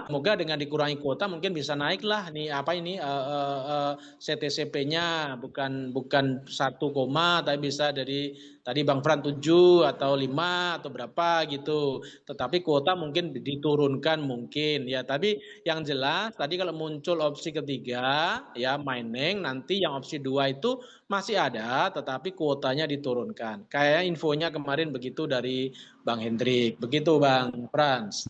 Semoga dengan dikurangi kuota mungkin bisa naik lah nih apa ini CTCP-nya bukan 1, tapi bisa dari tadi Bang Fran 7 atau 5 atau berapa gitu. Tetapi kuota mungkin diturunkan mungkin ya. Tapi yang jelas tadi kalau muncul opsi ketiga ya mining, nanti yang opsi 2 itu masih ada tetapi kuotanya diturunkan. Kayak infonya kemarin begitu dari Bang Hendrik. Begitu Bang Frans.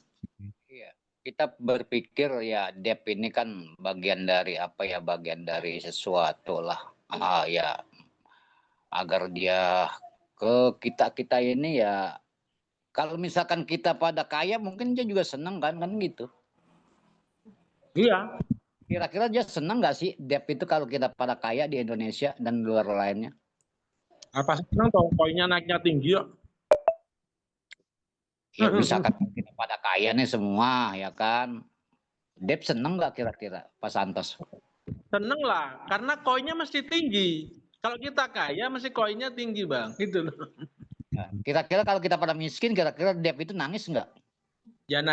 Iya. Kita berpikir ya DEP ini kan bagian dari apa ya, bagian dari sesuatu lah. Ya agar dia ke kita ini ya, kalau misalkan kita pada kaya mungkin dia juga senang kan gitu. Iya. Kira-kira dia senang nggak sih DEP itu kalau kita pada kaya di Indonesia dan luar lainnya? Apa senang toh koinnya naiknya tinggi ya? Ya misalkan kita pada kaya nih semua ya kan, DEP seneng nggak kira-kira Pak Santos? Seneng lah, karena koinnya mesti tinggi. Kalau kita kaya mesti koinnya tinggi bang, gitu loh. Kira-kira kalau kita pada miskin, kira-kira DEP itu nangis nggak? Ya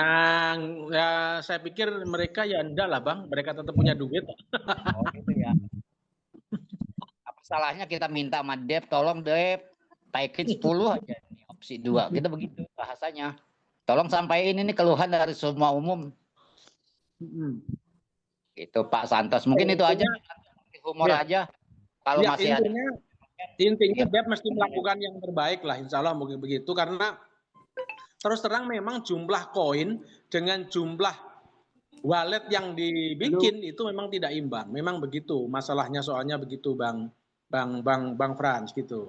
saya pikir mereka ya enggak lah bang, mereka tetap punya duit. Oh gitu ya. Apa salahnya kita minta sama DEP, tolong DEP taikin 10 aja nih opsi 2. Kita begitu bahasanya. Tolong sampaikan ini keluhan dari semua umum. Itu Pak Santos. Mungkin itu aja, humor ya, aja. Kalau ya, masih ada. intinya DEP mesti melakukan yang terbaik lah, insya Allah mungkin begitu. Karena terus terang memang jumlah koin dengan jumlah wallet yang dibikin itu memang tidak imbang. Memang begitu masalahnya, soalnya begitu Bang Frans gitu.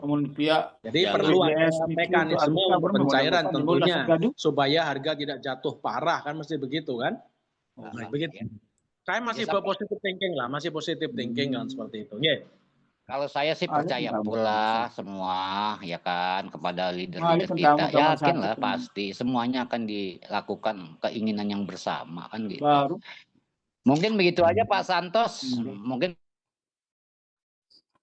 Jadi perlu ada mekanisme untuk pencairan tentunya supaya harga tidak jatuh parah kan, mesti begitu kan? Begitu. Saya masih positif thinking lah, masih positif thinking kan seperti itu. Yeah. Kalau saya sih percaya pula semua ya kan kepada leader-leader kita. Yakin lah pasti semuanya akan dilakukan keinginan yang bersama kan gitu. Mungkin begitu aja Pak Santos. Mungkin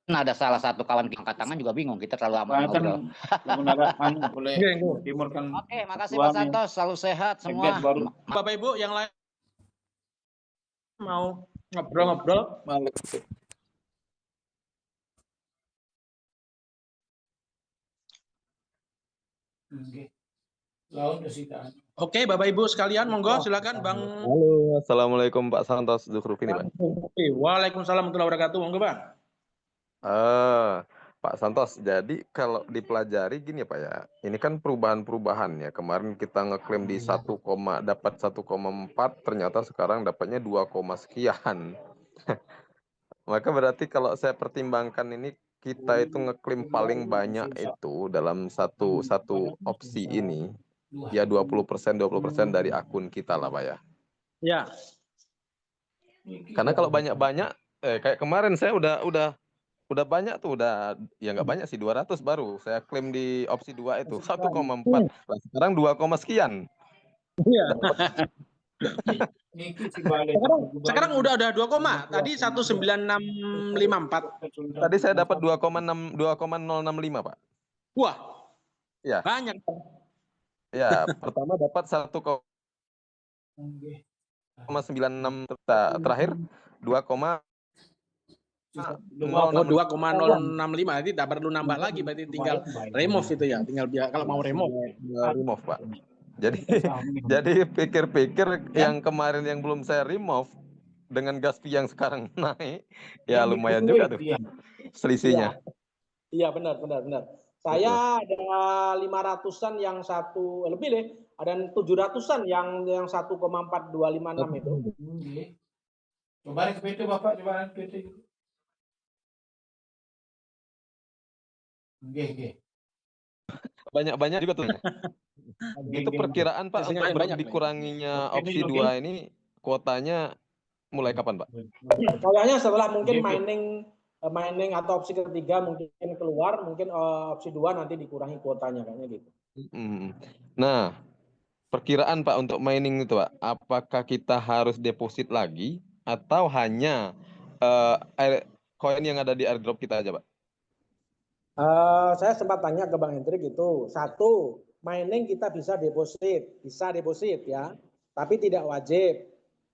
ada salah satu kawan angkat tangan juga bingung, kita terlalu amat ngobrol. Oke, makasih Pak Santos, selalu sehat semua. Bapak Ibu yang lain mau ngobrol-ngobrol? Oke, Bapak Ibu sekalian, monggo silakan Bang. Halo, assalamualaikum Pak Santos, Zuhrufini Pak. Waalaikumsalam warahmatullahi wabarakatuh, monggo Bang. Pak Santos, jadi kalau dipelajari gini ya Pak ya, ini kan perubahan-perubahan ya. Kemarin kita ngeklaim di dapat 1,4, ternyata sekarang dapatnya 2, sekian. Maka berarti kalau saya pertimbangkan ini, kita itu ngeklaim paling banyak itu dalam satu opsi ini, ya 20% dari akun kita lah Pak ya. Ya. Karena kalau banyak-banyak, kayak kemarin saya udah banyak tuh, ya nggak banyak sih, 200 baru saya klaim di opsi 2 itu 1,4, sekarang 2, sekian. Iya. sekarang udah 2, tadi 19654. Tadi saya dapat 2,065 Pak. Wah. Ya. Banyak. Ya, pertama dapat 1,96, terakhir 2,065, jadi tak perlu nambah lagi, berarti tinggal remove itu ya, tinggal kalau mau remove Pak. Jadi pikir-pikir yang kemarin yang belum saya remove dengan gas fee yang sekarang naik, ya lumayan juga tuh selisihnya. Iya benar. Saya ada 500-an yang satu lebih deh, ada 700-an yang 1,4256 itu. Coba ke PT Bapak, coba ke PT. Banyak juga tuh. Itu perkiraan Pak untuk dikuranginya opsi 2 ini kuotanya mulai kapan Pak? Kayaknya setelah mungkin mining atau opsi ketiga mungkin keluar, mungkin opsi 2 nanti dikurangi kuotanya kayaknya gitu. Nah, perkiraan Pak untuk mining itu Pak, apakah kita harus deposit lagi atau hanya koin yang ada di airdrop kita aja Pak? Saya sempat tanya ke Bang Hendrik itu, satu, mining kita bisa deposit ya. tapi tidak wajib.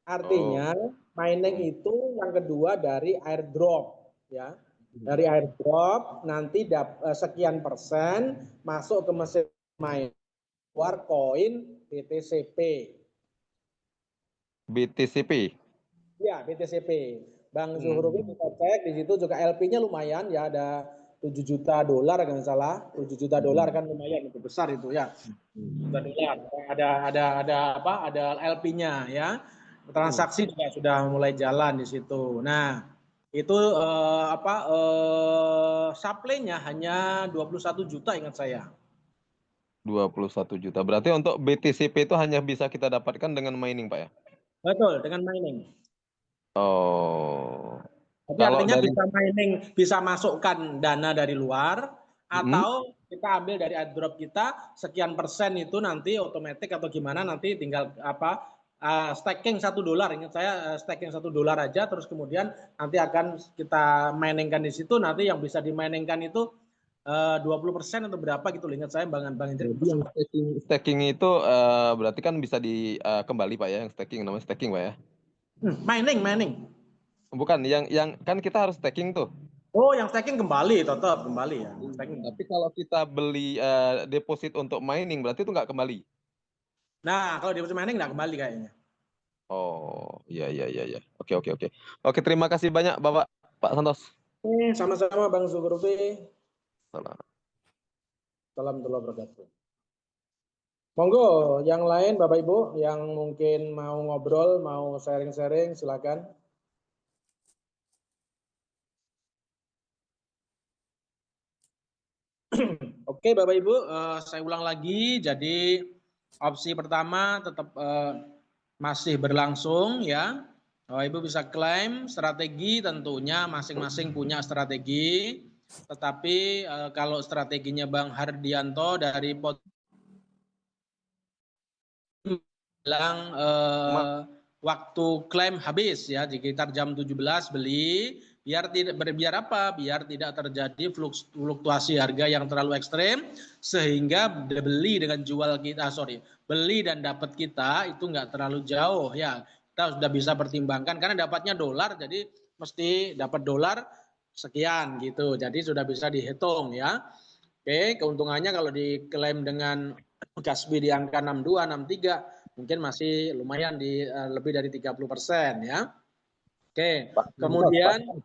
Artinya mining itu yang kedua dari airdrop, ya. Dari airdrop nanti sekian persen masuk ke mesin mining keluar koin BTCP. BTCP. Ya, BTCP. Bang Zuhrufi bisa cek di situ juga LP-nya lumayan ya, ada 7 juta dolar kalau nggak salah. 7 juta dolar kan lumayan, itu besar itu ya. 7 juta dolar. Ada LP-nya ya. Transaksi juga sudah mulai jalan di situ. Nah, itu supply-nya hanya 21 juta ingat saya. 21 juta. Berarti untuk BTCP itu hanya bisa kita dapatkan dengan mining, Pak ya? Betul, dengan mining. Oh. Tapi artinya bisa mining, bisa masukkan dana dari luar, atau kita ambil dari airdrop kita, sekian persen itu nanti otomatis atau gimana, nanti tinggal staking $1. Ingat saya staking $1 aja, terus kemudian nanti akan kita miningkan di situ, nanti yang bisa diminingkan itu 20% atau berapa gitu. Ingat saya Bang Indri. Yang staking itu berarti kan bisa kembali Pak ya, yang staking namanya staking Pak ya? Mining. Bukan, yang kan kita harus staking tuh. Oh, yang staking tetap kembali ya. Staking. Tapi kalau kita beli deposit untuk mining berarti itu nggak kembali. Nah, kalau deposit mining nggak kembali kayaknya. Oh, iya. Oke. Oke, terima kasih banyak Bapak Pak Santos. Sama-sama Bang Zuhrufi. Salam. Warahmatullahi wabarakatuh. Monggo, yang lain Bapak Ibu yang mungkin mau ngobrol, mau sharing-sharing, silakan. Oke Bapak Ibu, saya ulang lagi. Jadi opsi pertama tetap masih berlangsung ya. Bapak Ibu bisa klaim strategi, tentunya masing-masing punya strategi. Tetapi kalau strateginya Bang Hardianto dari bilang waktu klaim habis ya, sekitar jam 17 beli, biar apa? Biar tidak terjadi fluktuasi harga yang terlalu ekstrem, sehingga beli dengan jual kita, beli dan dapat kita itu nggak terlalu jauh ya. Kita sudah bisa pertimbangkan karena dapatnya dolar, jadi mesti dapat dolar sekian gitu. Jadi sudah bisa dihitung ya. Oke, keuntungannya kalau diklaim dengan Kasbi di angka 62, 63, mungkin masih lumayan di lebih dari 30% ya. Oke, Pak, kemudian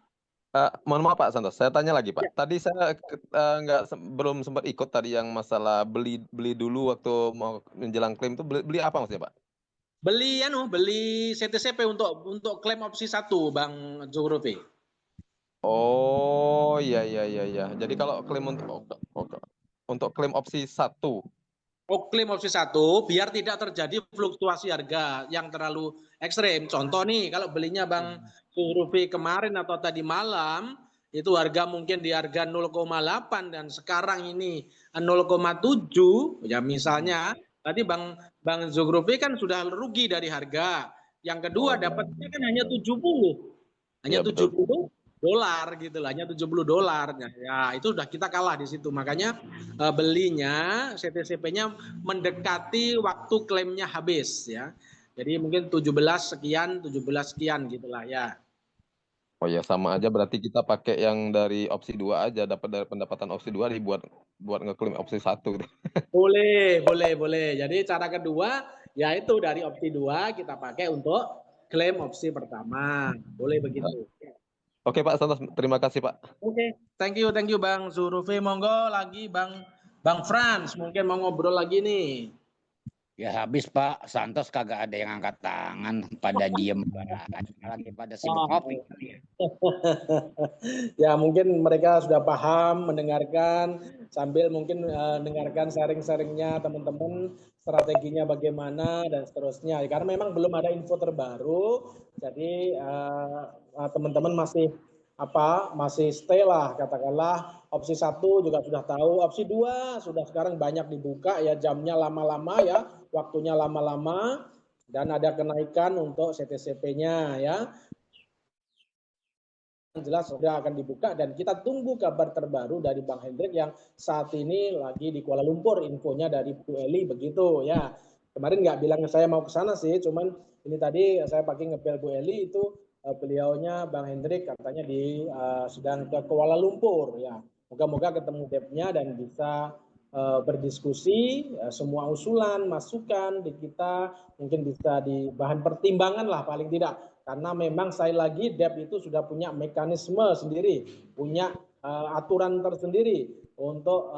mohon maaf Pak Santos, saya tanya lagi Pak. Tadi saya belum sempat ikut tadi yang masalah beli dulu waktu mau menjelang klaim itu beli apa maksudnya Pak? Beli CTCP untuk klaim opsi 1 Bang Zuhrufi. Oh, iya. Jadi kalau klaim untuk klaim opsi 1. Klaim opsi 1 biar tidak terjadi fluktuasi harga yang terlalu ekstrem. Contoh nih, kalau belinya Bang Zuhrufi kemarin atau tadi malam, itu harga mungkin di harga 0,8 dan sekarang ini 0,7, ya misalnya, berarti Bang Zuhrufi kan sudah rugi dari harga. Yang kedua dapatnya kan hanya 70. Hanya Ya, 70 dolar gitu lah, hanya 70 dolar. Ya, itu sudah kita kalah di situ. Makanya belinya CTCP-nya mendekati waktu klaimnya habis ya. Jadi mungkin 17 sekian gitulah ya. Oh ya, sama aja berarti kita pakai yang dari opsi 2 aja, dapat dari pendapatan opsi 2 dibuat ngeklaim opsi 1 gitu. Boleh. Jadi cara kedua yaitu dari opsi 2 kita pakai untuk klaim opsi pertama. Boleh begitu. Oke Pak Santos, terima kasih Pak. Oke, thank you Bang Zuhrufi. Monggo lagi Bang Frans, mungkin mau ngobrol lagi nih. Ya habis Pak Santos kagak ada yang angkat tangan, pada diem lagi pada sibuk ngopi. Ya mungkin mereka sudah paham mendengarkan sambil mungkin mendengarkan sharing-sharingnya teman-teman, strateginya bagaimana dan seterusnya. Karena memang belum ada info terbaru, jadi teman-teman masih stay lah, katakanlah opsi 1 juga sudah tahu, opsi 2 sudah sekarang banyak dibuka ya, jamnya lama-lama ya, waktunya lama-lama, dan ada kenaikan untuk CTCP-nya ya. Jelas sudah akan dibuka dan kita tunggu kabar terbaru dari Bang Hendrik yang saat ini lagi di Kuala Lumpur, infonya dari Bu Eli begitu ya. kemarin nggak bilang saya mau ke sana sih, cuman ini tadi saya pakai ngepel Bu Eli itu beliaunya Bang Hendrik katanya sedang ke Kuala Lumpur ya. Moga-moga ketemu Depnya dan bisa berdiskusi semua usulan, masukan di kita mungkin bisa di bahan pertimbangan lah paling tidak. Karena memang saya lagi Dep itu sudah punya mekanisme sendiri, punya aturan tersendiri untuk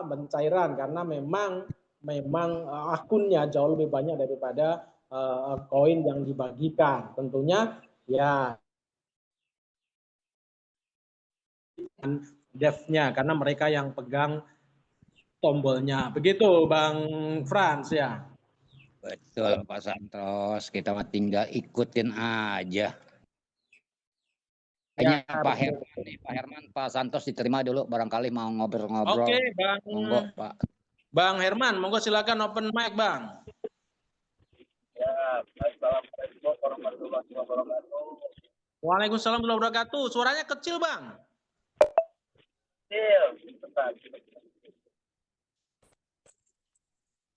pencairan karena memang akunnya jauh lebih banyak daripada koin yang dibagikan. Tentunya ya devnya karena mereka yang pegang tombolnya. Begitu Bang Frans ya. Betul Pak Santos, kita mah tinggal ikutin aja. Kayaknya Ya, Pak Herman nih, Pak Herman, Pak Santos diterima dulu barangkali mau ngobrol-ngobrol. Oke, Bang. Monggo, Pak. Bang Herman, monggo silakan open mic, Bang. Ya, assalamualaikum warahmatullahi wabarakatuh. Waalaikumsalam warahmatullahi wabarakatuh. Suaranya kecil, Bang.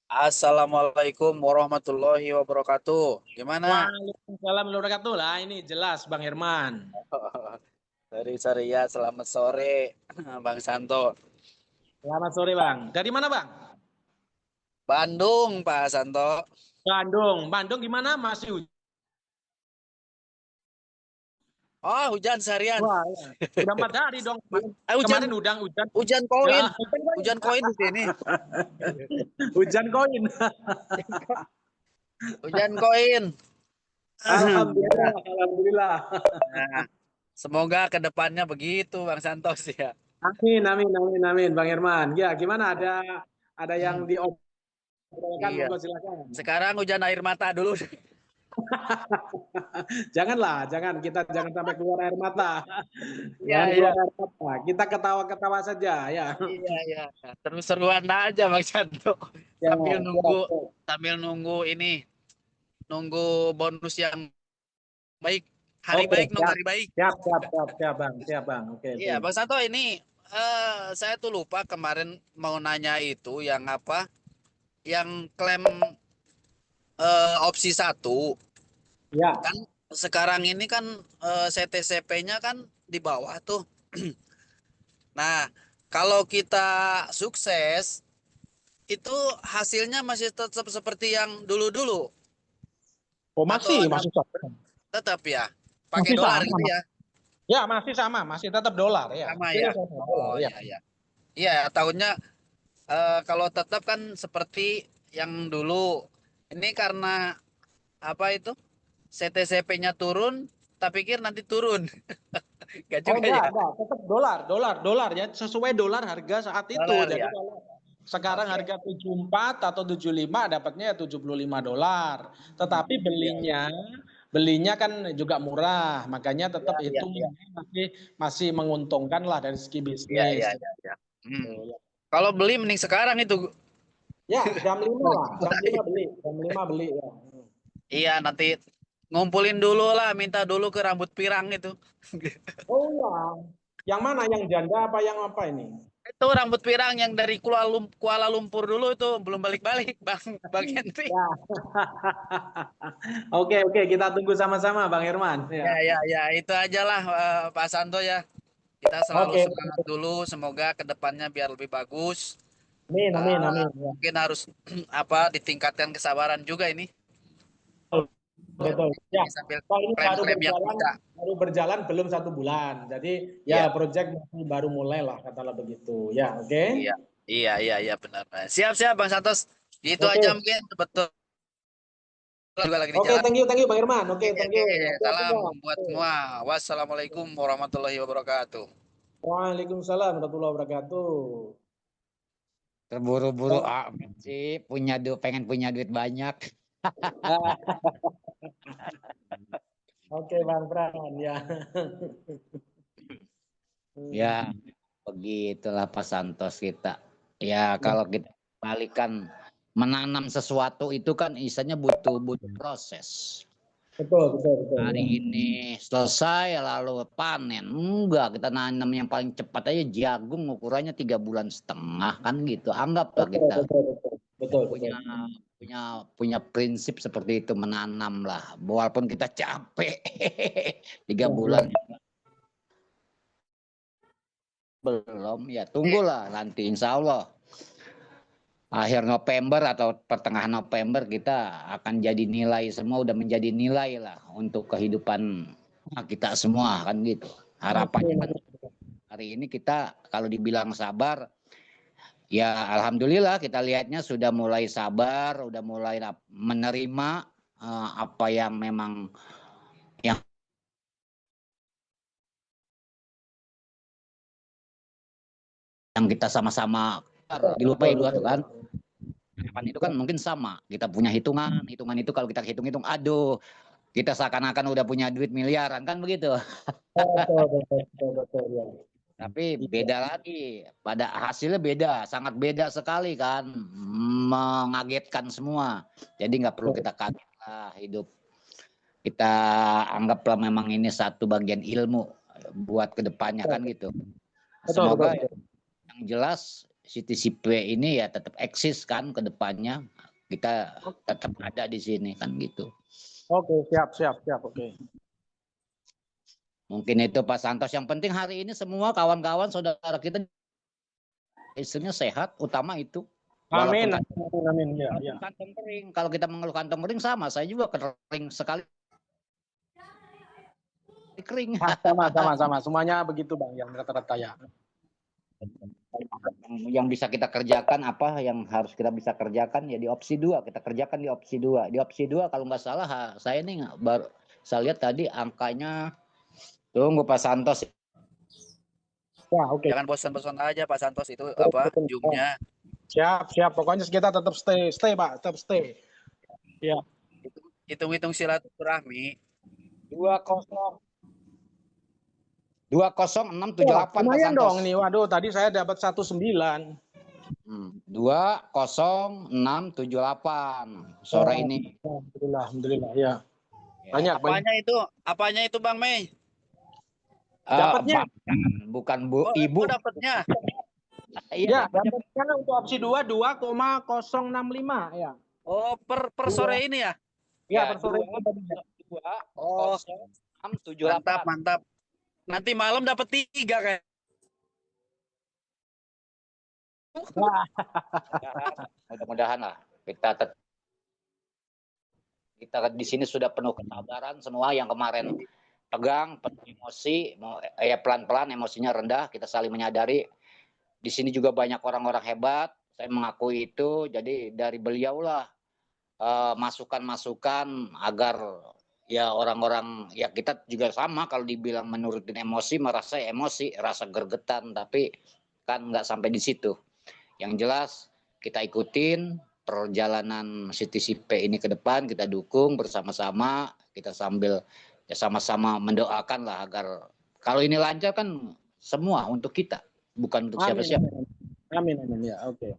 Assalamualaikum warahmatullahi wabarakatuh. Gimana? Waalaikumsalam warahmatullahi wabarakatuh. Lah ini jelas Bang Herman. Sorry ya, selamat sore Bang Santo. Selamat sore, Bang. Dari mana, Bang? Bandung, Pak Santo. Bandung. Bandung gimana? Masih hujan? Oh, hujan seharian. Wah, ya. Udah 4 hari dong. Kemarin hujan. Hujan koin. Ya. Hujan koin di sini. Hujan koin. Hujan koin. Alhamdulillah, alhamdulillah. Nah, semoga kedepannya begitu Bang Santos ya. Amin, amin, amin, amin, Bang Herman. Ya, gimana? Ada yang diobrolkan? Iya. Monggo silakan. Sekarang hujan air mata dulu. Janganlah, kita jangan sampai keluar air mata. Iya, Jangan iya. keluar air mata. Kita ketawa-ketawa saja, ya. Iya, iya. Terus-seruan aja Bang Santo. Ya, Sambil nunggu ini. Nunggu bonus yang baik. Hari Oke, baik, nunggu siap. hari baik. Siap, Bang. Siap, Bang. Oke. Iya, Bang Santo ini saya tuh lupa kemarin mau nanya itu yang apa? Yang klaim opsi 1. Ya. Kan sekarang ini kan CTCP-nya kan di bawah tuh. Nah, kalau kita sukses itu hasilnya masih tetap seperti yang dulu-dulu. Oh, masih sama. Tetap ya. Pakai Masih dolar sama. gitu ya. Ya, masih sama, masih tetap dolar ya. Sama ya. Oh ya. iya. Iya, tahunnya kalau tetap kan seperti yang dulu. Ini karena apa itu? CTCP-nya turun, tak pikir nanti turun. Gak juga ya. Enggak, tetap dolar ya, sesuai dolar harga saat itu. Dolar, Jadi ya. kalau sekarang harga 74 atau 75 dapatnya $75. Tetapi belinya kan juga murah, makanya tetap Ya, itu ya. masih menguntungkan lah dari segi bisnis. Iya. Kalau beli mending sekarang itu. Ya, jam 5 lah. Jam 5 beli ya. Iya, nanti ngumpulin dulu lah, minta dulu ke rambut pirang itu. Oh iya. Yang mana? Yang janda apa yang apa ini? Itu rambut pirang yang dari Kuala Lumpur dulu itu belum balik-balik, Bang Henry. Ya. Oke, kita tunggu sama-sama Bang Herman. Ya, itu aja lah Pak Santo ya. Kita selalu semangat dulu, semoga kedepannya biar lebih bagus. Amin. Mungkin harus ditingkatkan kesabaran juga ini. Betul. Ya. Sambil ini baru berjalan belum 1 bulan. Jadi proyek masih baru mulai lah katalah begitu. Ya, oke. Iya benar. Siap Bang Santos. Itu aja mungkin betul. Juga lagi di jalan. Thank you Bang Herman. Thank you. Salam buat semua. Wassalamualaikum warahmatullahi wabarakatuh. Waalaikumsalam warahmatullahi wabarakatuh. Terburu-buru sih pengen punya duit banyak. Oke Bang Fran ya. Ya, begitulah Pak Santos kita. Ya, kalau kita balikan menanam sesuatu itu kan istilahnya butuh proses. Betul. Hari ini selesai lalu panen. Enggak, kita nanam yang paling cepat aja jagung ukurannya 3,5 bulan kan gitu. Anggaplah kita betul. punya punya prinsip seperti itu, menanam lah, walaupun kita capek 3 bulan belum, ya tunggulah nanti insya Allah akhir November atau pertengahan November kita akan jadi nilai, semua udah menjadi nilai lah untuk kehidupan kita semua kan gitu. Harapannya kan hari ini kita kalau dibilang sabar, ya alhamdulillah kita lihatnya sudah mulai sabar, udah mulai menerima apa yang memang yang kita sama-sama dilupai dua tuh kan. Itu kan mungkin sama, kita punya hitungan itu kalau kita hitung-hitung, aduh kita seakan-akan udah punya duit miliaran kan begitu. Betul, ya. Tapi beda lagi, pada hasilnya beda, sangat beda sekali kan, mengagetkan semua. Jadi nggak perlu kita kaget lah hidup. Kita anggaplah memang ini satu bagian ilmu buat kedepannya kan gitu. Semoga yang jelas CTCP ini ya tetap eksis kan kedepannya, kita tetap ada di sini kan gitu. Oke, siap, oke. Mungkin itu Pak Santos. Yang penting hari ini semua kawan-kawan saudara kita istrinya sehat, utama itu. Amin. Ya. Kantong kering. Kalau kita mengeluh kantong kering sama, saya juga kering sekali. Kering. Sama. Semuanya begitu Bang, yang rata-rata ya. Yang bisa kita kerjakan apa yang harus kita bisa kerjakan ya di opsi 2, kita kerjakan di opsi 2. Di opsi 2 kalau nggak salah saya ini baru saya lihat tadi angkanya. Tunggu Pak Santos. Ya, oke. Jangan bosan-bosan aja Pak Santos itu apa jumnya. Siap. Pokoknya kita tetap stay Pak, tetap stay. Ya. Hitung-hitung silaturahmi. 20678 lumayan dong nih. Waduh, tadi saya dapat 19. 20678 sore ini. Alhamdulillah ya. Banyak. Apanya itu Bang Mei? Dapatnya bukan Bu Ibu. Dapatnya. Iya, dapatnya untuk opsi 2 2,065 ya. Oh, per sore ini ya? Iya, per sore ini. 2,068. Mantap. Nanti malam dapat 3 kayak. Mudah-mudahan lah kita di sini sudah penuh kesabaran semua yang kemarin pegang, penuh emosi, ya pelan-pelan emosinya rendah, kita saling menyadari. Di sini juga banyak orang-orang hebat, saya mengakui itu. Jadi dari beliau lah masukan-masukan agar ya orang-orang, ya kita juga sama kalau dibilang menurutin emosi, merasa emosi, rasa gergetan, tapi kan nggak sampai di situ. Yang jelas kita ikutin perjalanan CTCP ini ke depan, kita dukung bersama-sama, kita sambil ya sama-sama mendoakan lah agar kalau ini lancar kan semua untuk kita, bukan untuk siapa-siapa. Amin ya, oke.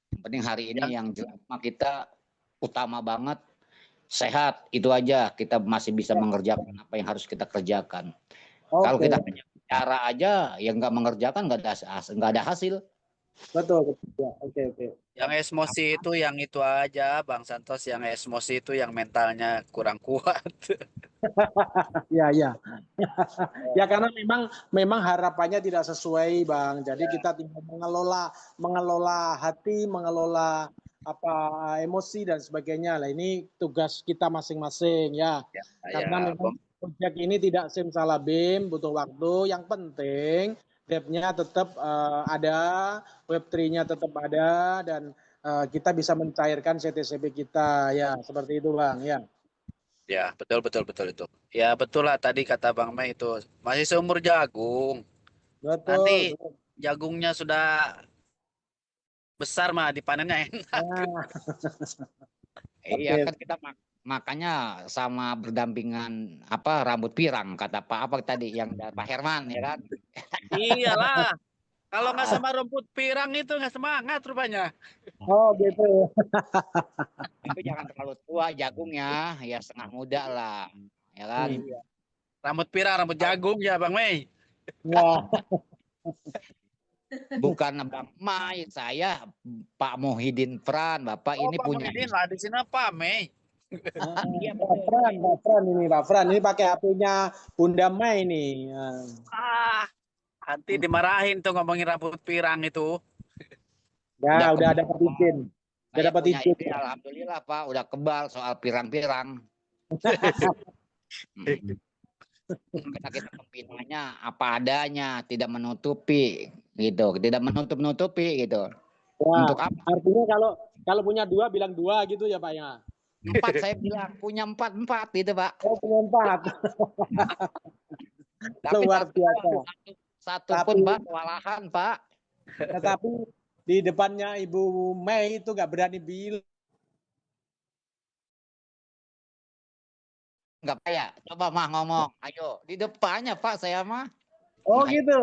Yang penting hari ini yang jelas kita utama banget sehat, itu aja kita masih bisa mengerjakan apa yang harus kita kerjakan. Kalau kita hanya bicara aja yang nggak mengerjakan nggak ada hasil. Betul ya, oke. Yang emosi itu yang itu aja Bang Santos, yang emosi itu yang mentalnya kurang kuat. Ya. Ya karena memang harapannya tidak sesuai Bang. Jadi kita tinggal mengelola hati, mengelola emosi dan sebagainya lah. Ini tugas kita masing-masing ya. Karena memang proyek ini tidak simsalabim, butuh waktu. Yang penting webnya tetap ada, Web3-nya tetap ada, dan kita bisa mencairkan CTCP kita ya, seperti itu Bang ya. Ya, betul itu. Ya, betul lah tadi kata Bang Mei itu. Masih seumur jagung. Betul. Nanti jagungnya sudah besar mah dipanennya enak. Iya kan kita makanya sama berdampingan rambut pirang kata apa tadi yang Pak Herman ya kan. Iyalah. Kalau nggak sama rumput pirang itu nggak semangat rupanya. Oh gitu. Tapi jangan terlalu tua jagungnya, ya setengah muda lah, ya kan. Rambut pirang, rambut jagung ya Bang Mei. Wah. Bukan Bang Mai, saya Pak Muhyiddin Fran. Bapak Oh, ini Pak punya Muhyiddin lah di sini Pak Mei. Iya Pak Fran ini, Pak Fran ini pakai HP-nya Bunda Mai ini. Ah, nanti dimarahin tuh ngomongin rambut pirang itu. Ya, udah kebal. dapat izin. Udah Saya dapat punya izin. ide, alhamdulillah Pak, udah kebal soal pirang-pirang. Karena kita pembinanya apa adanya, tidak menutupi gitu, tidak menutup-nutupi gitu. Ya, Untuk apa? artinya kalau punya dua bilang dua gitu ya Pak ya. 4 saya bilang punya 4 gitu Pak. Oh, punya 4. Tapi Luar biasa. satu pun Pak kewalahan Pak. Tetapi di depannya Ibu Mei itu nggak berani bilang. Enggak Pak ya. Coba mah ngomong. Ayo di depannya Pak saya mah. Oh Nah, gitu.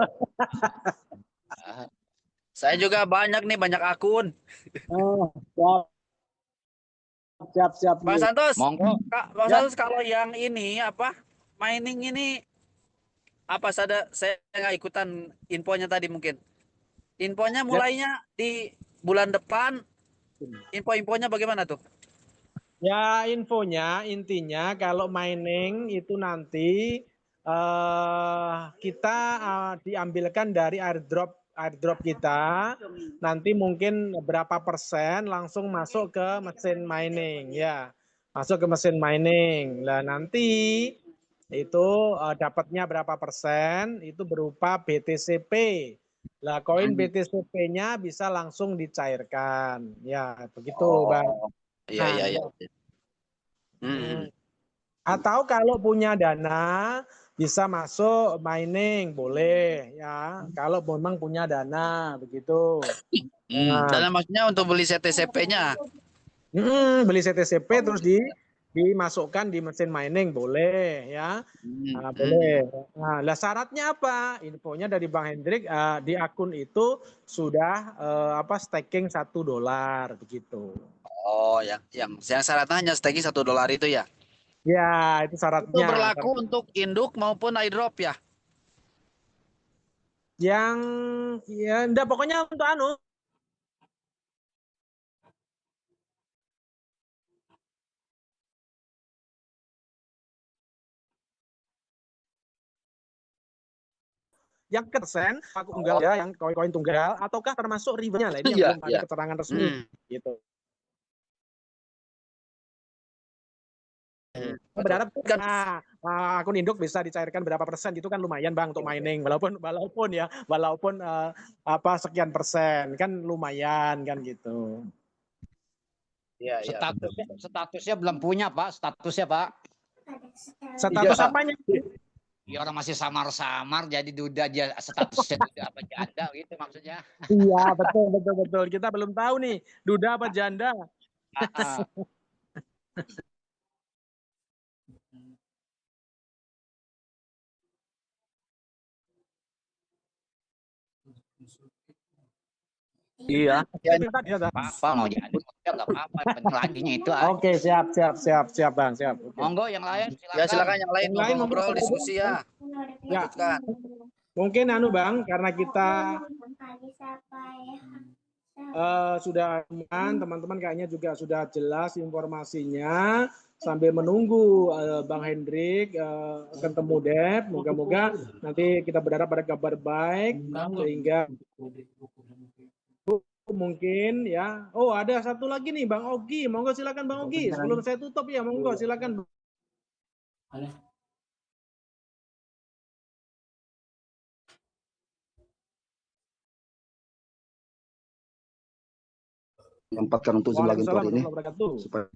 Saya juga banyak nih, banyak akun. Oh, siap. Bang Santos, monggo. Bang Ya. Santos kalau yang ini apa mining ini apa saya nggak ikutan infonya tadi mungkin. Infonya mulainya di bulan depan. Info-infonya bagaimana tuh? Ya, intinya kalau mining itu nanti kita diambilkan dari airdrop kita, nanti mungkin berapa persen langsung masuk ke mesin mining ya, masuk ke mesin mining. Nah nanti itu dapatnya berapa persen itu berupa BTCP. Lah koin BTCP-nya bisa langsung dicairkan ya begitu Bang. Iya, Nah, iya, iya. atau kalau punya dana bisa masuk mining boleh ya. Kalau memang punya dana begitu. Nah, Dan maksudnya untuk beli CTCP-nya. beli CTCP terus dimasukkan di mesin mining boleh ya. Nah, boleh. Nah, lah syaratnya apa? Infonya dari Bang Hendrik di akun itu sudah staking $1 begitu. Oh, yang syaratnya hanya staking $1 itu ya. Ya, itu Itu syaratnya. berlaku untuk induk maupun airdrop ya. Yang ya enggak pokoknya untuk yang persen aku tunggal ya, yang koin tunggal ataukah termasuk rivernya lah ini yang belum ada keterangan resmi gitu. Berharap akun induk bisa dicairkan berapa persen itu kan lumayan Bang untuk mining walaupun sekian persen kan lumayan kan gitu. Iya, Statusnya belum punya Pak, statusnya Pak. Status apanya? Ya orang masih samar-samar jadi duda aja statusnya duda apa janda gitu maksudnya. Iya, betul. Kita belum tahu nih duda apa janda. Iya. Apa mau jadi enggak apa-apa, penting laginya itu. Oke, siap Bang, siap. Okay. Monggo yang lain silakan. Ya silakan yang lain ngobrol diskusi ya. Ya. Mungkin Bang, karena kita sudah teman-teman kayaknya juga sudah jelas informasinya sambil menunggu Bang Hendrik ketemu Dep. Moga-moga nanti kita berharap pada kabar baik sehingga mungkin ya. Oh, ada satu lagi nih Bang Ogi. Monggo silakan Bang Ogi. Sebelum saya tutup ya, monggo silakan. Menyempatkan untuk Zoom lagi hari ini supaya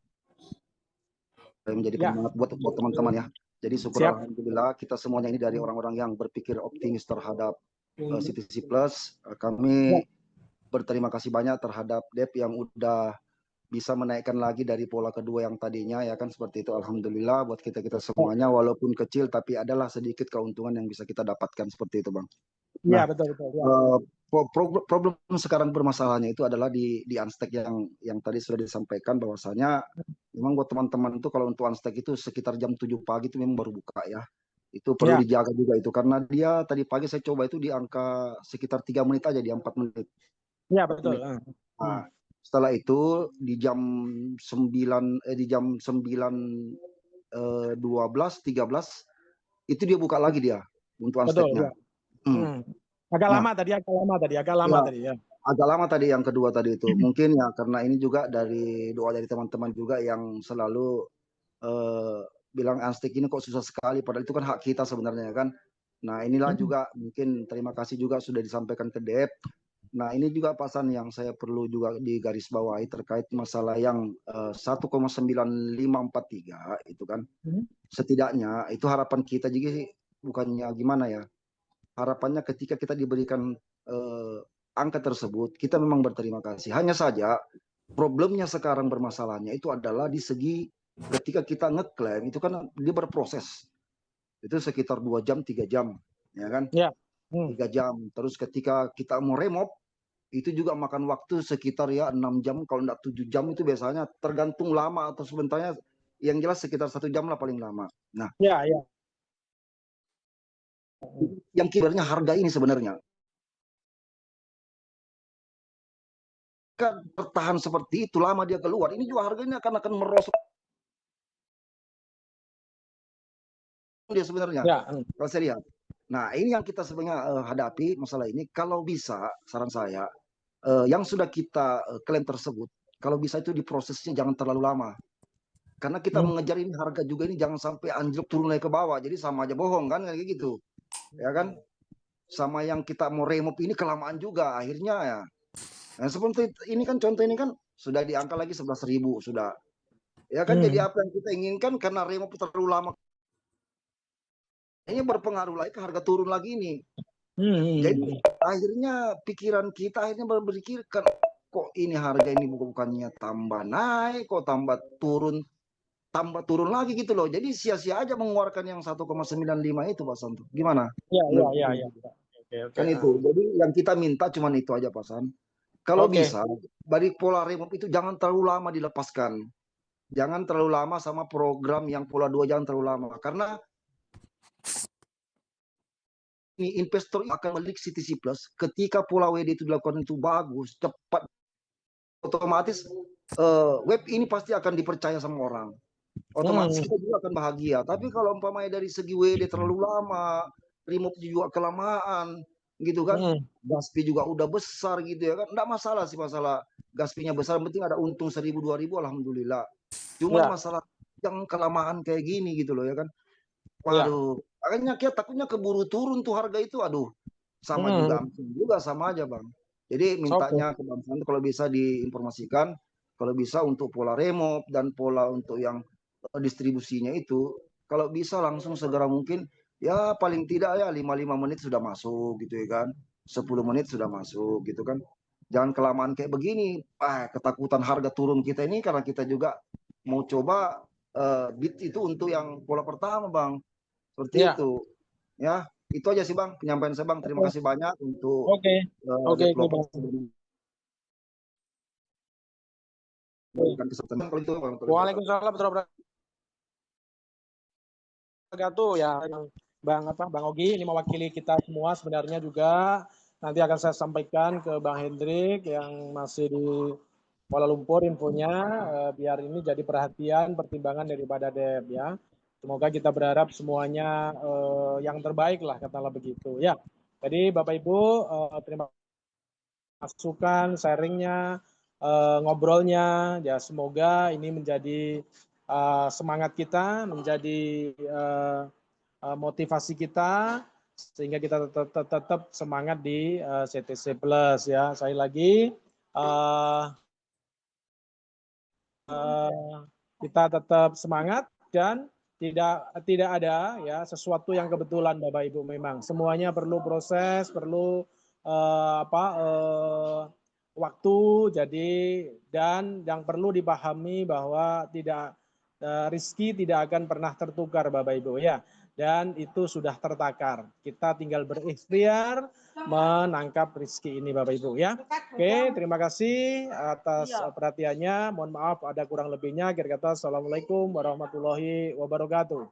menjadi penyemangat buat teman-teman ya. Jadi syukur alhamdulillah kita semuanya ini dari orang-orang yang berpikir optimis terhadap CTC Plus. Kami berterima kasih banyak terhadap Dep yang udah bisa menaikkan lagi dari pola kedua yang tadinya ya kan seperti itu. Alhamdulillah buat kita semuanya walaupun kecil tapi adalah sedikit keuntungan yang bisa kita dapatkan seperti itu Bang. Iya, betul. Ya. Problem sekarang bermasalahnya itu adalah di unstack yang tadi sudah disampaikan bahwasanya memang buat teman-teman itu kalau untuk unstack itu sekitar jam 7 pagi itu memang baru buka ya. Itu perlu Ya. dijaga juga itu karena dia tadi pagi saya coba itu di angka sekitar 3 menit aja di 4 menit. Ya betul. Nah, setelah itu di jam 12, 13 itu dia buka lagi dia untuk Betul. unstack-nya. Ya. Agak Nah, lama tadi. Ya. agak lama tadi yang kedua tadi itu. Mungkin ya karena ini juga dari doa dari teman-teman juga yang selalu bilang unstack ini kok susah sekali padahal itu kan hak kita sebenarnya kan. Nah, inilah juga mungkin terima kasih juga sudah disampaikan ke DEP. Nah, ini juga pasan yang saya perlu juga digarisbawahi terkait masalah yang 1,9543 itu kan. Setidaknya itu harapan kita juga sih, bukannya gimana ya. Harapannya ketika kita diberikan angka tersebut, kita memang berterima kasih. Hanya saja problemnya sekarang bermasalahnya itu adalah di segi ketika kita ngeklaim itu kan dia berproses. Itu sekitar 2 jam, 3 jam, ya kan? Ya. 3 jam. Terus ketika kita mau remove itu juga makan waktu sekitar ya 6 jam, kalau enggak 7 jam itu biasanya tergantung lama atau sebenarnya yang jelas sekitar 1 jam lah paling lama. Nah, Ya. yang kibarnya harga ini sebenarnya kan bertahan seperti itu lama dia keluar, ini juga harganya akan merosot dia sebenarnya. Ya. Kalau saya lihat. Nah, ini yang kita sebenarnya hadapi masalah ini. Kalau bisa, saran saya, yang sudah kita klaim tersebut, kalau bisa itu diprosesnya jangan terlalu lama. Karena kita mengejar ini harga juga ini jangan sampai anjlok turun lagi ke bawah. Jadi sama aja bohong kan kayak gitu. Ya kan? Sama yang kita mau remove ini kelamaan juga akhirnya ya. Nah, seperti ini kan contoh ini kan sudah diangkat lagi 11.000 sudah. Ya kan jadi apa yang kita inginkan karena remove terlalu lama. Ini berpengaruh lagi ke harga turun lagi ini. Jadi akhirnya pikiran kita akhirnya berpikir kok ini harga ini bukannya tambah naik, kok tambah turun lagi gitu loh. Jadi sia-sia aja mengeluarkan yang 1,95 itu Pak Santo. Gimana? Ya. Kan itu. Jadi yang kita minta cuman itu aja Pak San. Kalau bisa dari pola remove itu jangan terlalu lama dilepaskan. Jangan terlalu lama sama program yang pola 2 jangan terlalu lama karena ini investor akan melirik CTC Plus ketika pola WD itu dilakukan itu bagus, cepat, otomatis web ini pasti akan dipercaya sama orang. Otomatis kita juga akan bahagia. Tapi kalau umpamanya dari segi WD terlalu lama, remove juga kelamaan, gitu kan, gas fee juga udah besar gitu ya kan, enggak masalah sih masalah gas fee-nya besar, penting ada untung 1.000-2.000 alhamdulillah. Cuman masalah yang kelamaan kayak gini gitu loh ya kan. Waduh, makanya kita takutnya keburu turun tuh harga itu, aduh, sama juga sama aja bang. Jadi mintanya ke Bang Santo kalau bisa diinformasikan, kalau bisa untuk pola remove dan pola untuk yang distribusinya itu, kalau bisa langsung segera mungkin, ya paling tidak ya 5 menit sudah masuk gitu ya kan, 10 menit sudah masuk gitu kan. Jangan kelamaan kayak begini, ketakutan harga turun kita ini karena kita juga mau coba bid itu untuk yang pola pertama bang. Seperti itu. Ya, itu aja sih Bang penyampaian saya Bang. Terima kasih banyak untuk developer memberikan kesempatan kalau itu Bang. Waalaikumsalam warahmatullahi wabarakatuh ya Bang Ogi ini mewakili kita semua sebenarnya juga nanti akan saya sampaikan ke Bang Hendrik yang masih di Kuala Lumpur infonya biar ini jadi perhatian pertimbangan daripada DEP ya. Semoga kita berharap semuanya yang terbaik lah katalah begitu ya. Jadi Bapak Ibu terima kasih masukan, sharingnya, ngobrolnya ya semoga ini menjadi semangat kita, menjadi motivasi kita sehingga kita tetap semangat di CTC Plus ya. Sekali lagi kita tetap semangat dan tidak ada ya sesuatu yang kebetulan Bapak Ibu, memang semuanya perlu proses, perlu waktu, jadi dan yang perlu dipahami bahwa rezeki tidak akan pernah tertukar Bapak Ibu ya, dan itu sudah tertakar, kita tinggal berikhtiar menangkap rezeki ini Bapak Ibu ya. Oke, terima kasih atas perhatiannya. Mohon maaf ada kurang lebihnya. Kira-kira assalamualaikum warahmatullahi wabarakatuh.